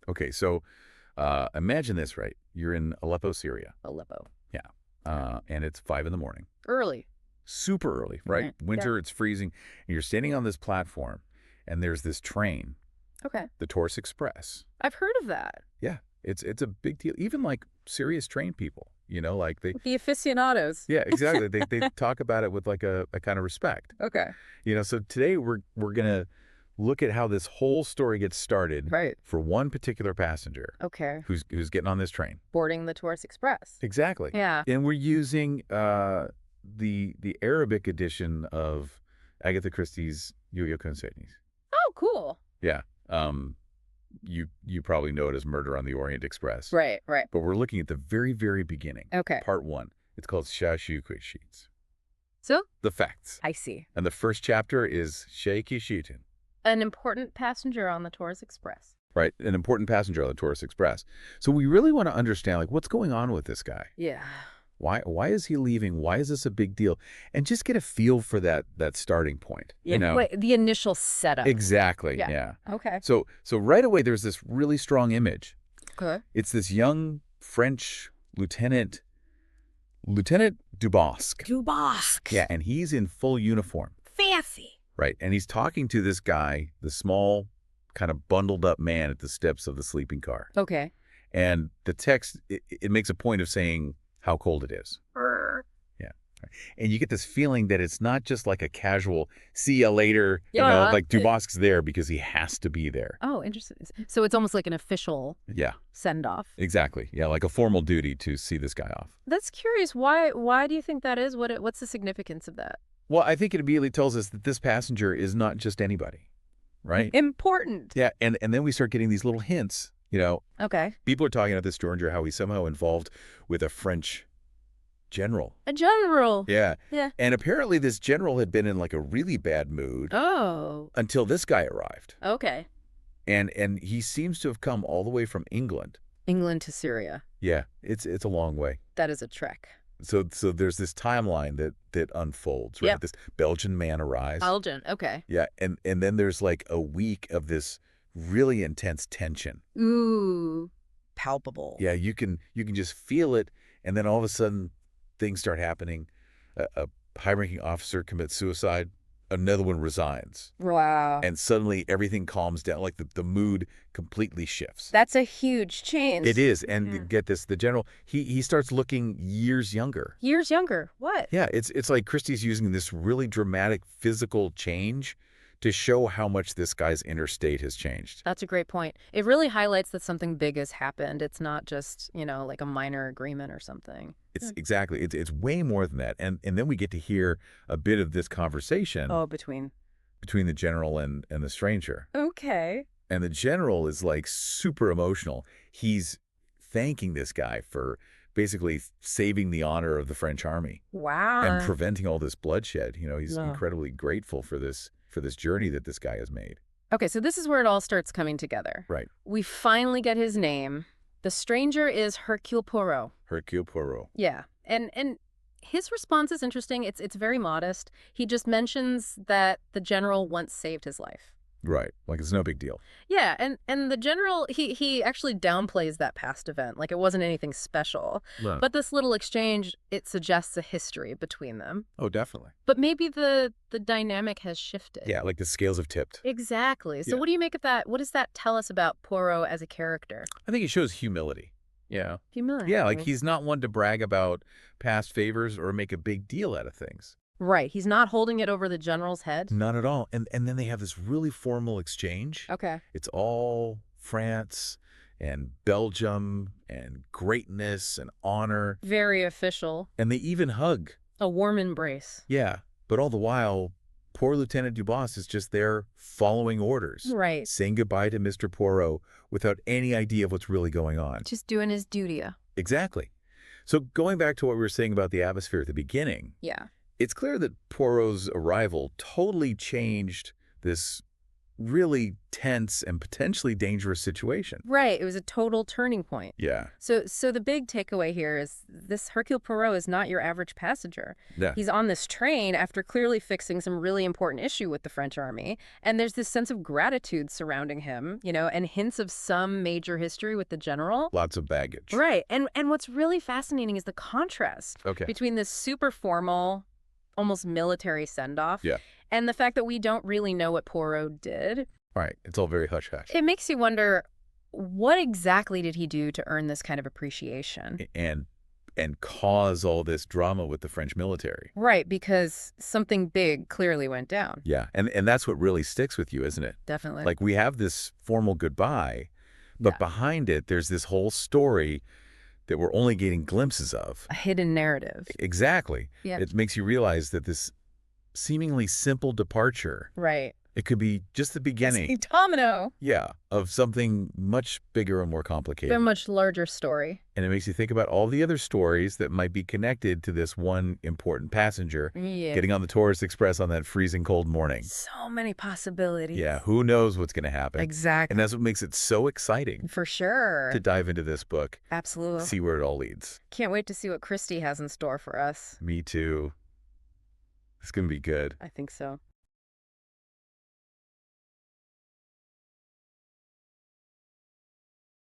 Okay, so imagine this, right? You're in Aleppo, Syria. Aleppo. Yeah. And it's 5 in the morning. Early. Super early, right? Right. Winter, it's freezing. And you're standing on this platform, and there's this train, Okay. the Orient Express. I've heard of that. Yeah, it's a big deal. Even like serious train people, like they. The aficionados. Yeah, exactly. They talk about it with like a kind of respect. Okay. So today we're gonna look at how this whole story gets started Right. for one particular passenger Okay. who's getting on this train. Boarding the Orient Express. Exactly. Yeah. And we're using the Arabic edition of Agatha Christie's Yo-Yo Consenis. Oh, cool. Yeah. You probably know it as Murder on the Orient Express. Right. But we're looking at the very, very beginning. Okay. Part 1. It's called Shashuque Sheets. So? The facts. I see. And the first chapter is Shaky Sheetin. An important passenger on the Orient Express. Right, an important passenger on the Orient Express. So we really want to understand, like, what's going on with this guy? Yeah. Why is he leaving? Why is this a big deal? And just get a feel for that starting point. Wait, the initial setup. Exactly. Yeah. Okay. So right away, there's this really strong image. Okay. It's this young French Lieutenant Dubosc. Dubosc. Yeah, and he's in full uniform. Fancy. Right, and he's talking to this guy, the small, kind of bundled up man at the steps of the sleeping car. Okay. And the text, it makes a point of saying how cold it is. Yeah. And you get this feeling that it's not just like a casual, see you later, like Dubosc's there because he has to be there. Oh, interesting. So it's almost like an official send-off. Exactly. Yeah, like a formal duty to see this guy off. That's curious. Why do you think that is? What's the significance of that? Well, I think it immediately tells us that this passenger is not just anybody, right? Important. Yeah, and then we start getting these little hints, Okay. People are talking about this Georgia, how he's somehow involved with a French general. A general. Yeah. Yeah. And apparently this general had been in like a really bad mood until this guy arrived. Okay. And he seems to have come all the way from England. England to Syria. Yeah, it's a long way. That is a trek. So there's this timeline that unfolds, right? Yep. This Belgian man arrives. Belgian, okay. Yeah, and then there's like a week of this really intense tension. Ooh, palpable. Yeah, you can just feel it, and then all of a sudden things start happening. A high-ranking officer commits suicide. Another one resigns. Wow. And suddenly everything calms down. Like the mood completely shifts. That's a huge change. It is. And get this, the general, he starts looking years younger. Years younger? What? Yeah, it's like Christie's using this really dramatic physical change to show how much this guy's inner state has changed. That's a great point. It really highlights that something big has happened. It's not just, like a minor agreement or something. It's exactly. It's way more than that. And then we get to hear a bit of this conversation. Oh, between the general and the stranger. Okay. And the general is like super emotional. He's thanking this guy for basically saving the honor of the French army. Wow. And preventing all this bloodshed. He's Yeah. incredibly grateful for this journey that this guy has made. Okay, so this is where it all starts coming together. Right. We finally get his name. The stranger is Hercule Poirot. Hercule Poirot. Yeah. And his response is interesting. It's very modest. He just mentions that the general once saved his life. Right. Like it's no big deal. Yeah, and the general, he actually downplays that past event, like it wasn't anything special. Right. But this little exchange, it suggests a history between them. Oh, definitely. But maybe the dynamic has shifted. Yeah, like the scales have tipped. Exactly. So Yeah. what do you make of that? What does that tell us about Poirot as a character? I think it shows humility. Yeah. Humility. Yeah, like he's not one to brag about past favors or make a big deal out of things. Right. He's not holding it over the general's head. Not at all. And then they have this really formal exchange. Okay. It's all France and Belgium and greatness and honor. Very official. And they even hug. A warm embrace. Yeah. But all the while, poor Lieutenant Dubosc is just there following orders. Right. Saying goodbye to Mr. Poirot without any idea of what's really going on. Just doing his duty. Exactly. So going back to what we were saying about the atmosphere at the beginning. Yeah. It's clear that Poirot's arrival totally changed this really tense and potentially dangerous situation. Right. It was a total turning point. Yeah. So the big takeaway here is this Hercule Poirot is not your average passenger. Yeah. He's on this train after clearly fixing some really important issue with the French army, and there's this sense of gratitude surrounding him, and hints of some major history with the general. Lots of baggage. Right. And what's really fascinating is the contrast between this super formal, almost military send-off and the fact that we don't really know what Poirot did. Right. It's all very hush-hush. It makes you wonder, what exactly did he do to earn this kind of appreciation? And cause all this drama with the French military. Right, because something big clearly went down. Yeah, and that's what really sticks with you, isn't it? Definitely. Like, we have this formal goodbye, but behind it, there's this whole story that we're only getting glimpses of. A hidden narrative. Exactly. Yeah. It makes you realize that this seemingly simple departure, it could be just the beginning. It's a domino. Yeah, of something much bigger and more complicated. A much larger story. And it makes you think about all the other stories that might be connected to this one important passenger getting on the Tourist Express on that freezing cold morning. So many possibilities. Yeah, who knows what's going to happen. Exactly. And that's what makes it so exciting. For sure. To dive into this book. Absolutely. See where it all leads. Can't wait to see what Christie has in store for us. Me too. It's going to be good. I think so.